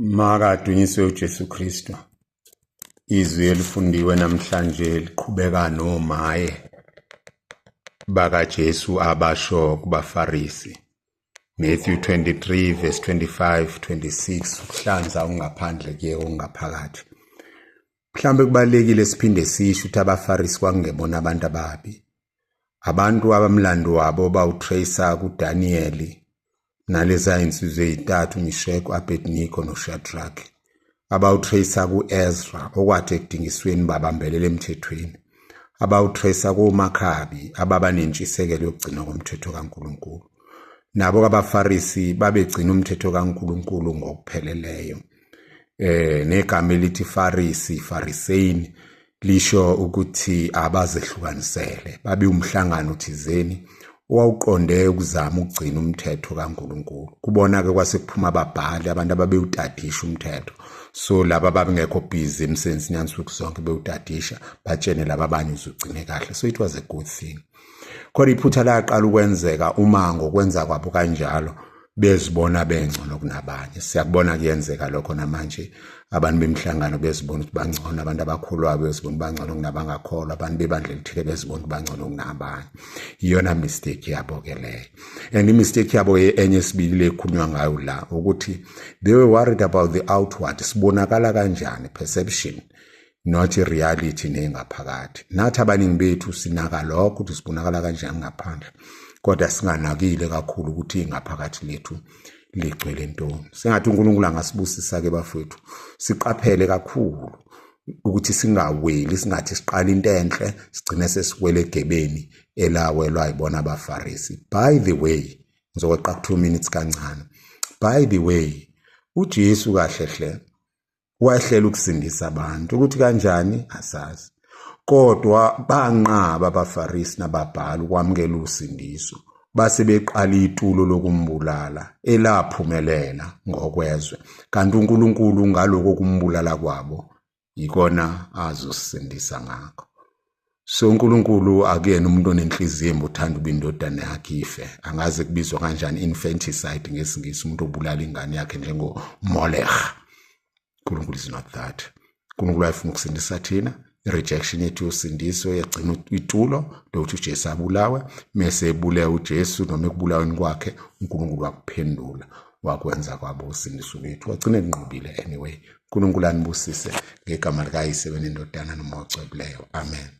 Makadunyiswe uJesu Kristu. Izwi elifundiwe namhlanje liqhubeka nomaye bakaJesu abasho kubaFarisi. Matthew 23 verse 25, 26 ukuhlanza ungaphandle kuye ongaphakathi. Mhlambe kubalekile siphinde sisho ukuthi abaFarisi kwakungebona abantu ababi. Abantu abamlando wabo bawutracer kuDaniel naleza insizwe ezintathu uMeshaki, Abednego noShadrach. Abawutracer kuEzra okwathi ekudingisweni babambelele emthethweni. Abawutracer kuMakhabi ababa nentshisekelo yokugcina komthetho kaNkulunkulu. Nabo abaFarisi babegcina umthetho kaNkulunkulu ngokupheleleyo. Negama elithi Farisi, Pharisein lisho ukuthi abazehlukanisele. Babe umhlangano thizeni owawuqonde ukuzama ukugcina umthetho kaNkulunkulu. Kubona ke kwase kuphuma ababhali abantu ababewutadisha umthetho. So laba babengekho busy emsenzini yansuku zonke bewutadisha batshene laba abanye uzugcine kahle. So it was a good thing. Kodwa iphutha laqala ukwenzeka uma ngokwenza kwabo kanjalo bezibona bengcono kunabanye. Siyakubona kuyenzeka lokho namanje abantu bemhlangano bezibona ukuthi bangcono, abantu abakholwayo bezibona bangcono kunabangakholwa, abantu bebandla elithile bezibona bangcono kunabanye. Iyona mistake yabo ke leyo. And imistake yabo enye sibili ekhulunywa ngayo la ukuthi they were worried about the outward, sibonakala kanjani, perception, not reality nengaphakathi. Nathi abaningi bethu sinaka lokho ukuthi sibonakala kanjani ngaphandle, kodwa singanakile kakhulu ukuthi ingaphakathi lethu ligcwele ntoni. Sengathi uNkulunkulu angasibusisa ke bafethu siqaphele kakhulu ukuthi singaweli, singathi siqala into enhle sigcine sesiwele egebeni elawelwa ayibona abaFarisi. By the way, ngizokweqa 2 minutes kancane. By the way, uJesu kahlehle wahlela ukusindisa abantu ukuthi kanjani asazi. Kodwa banqaba abaFarisi nababhali ukwamukela usindiso. Base beqala itulo lokumbulala elaphumelela ngokwezwe. Kanti uNkulunkulu ngaloko kumbulala kwabo ikona azosindisa ngakho. So uNkulunkulu akuyena umuntu onenhliziyo embuthanda ubindodana yakhe ife. Angaze kubizwa kanjani infanticide ngesingisi, umuntu obulala ingane yakhe njengo Molech. uNkulunkulu is not that. uNkulunkulu ayefuna ukusindisa thina. Rejection yethu yosindiso yagcina itulo lokuthi uJesu abulawe, mase ebulewe uJesu noma ekubulaweni kwakhe uNkulunkulu wakuphendula wakwenza kwabo usindiso lethu wagcina enqobile. Anyway, uNkulunkulu anibusise ngegama likaYise wenendodana noMoya Ocwebileyo. Amen.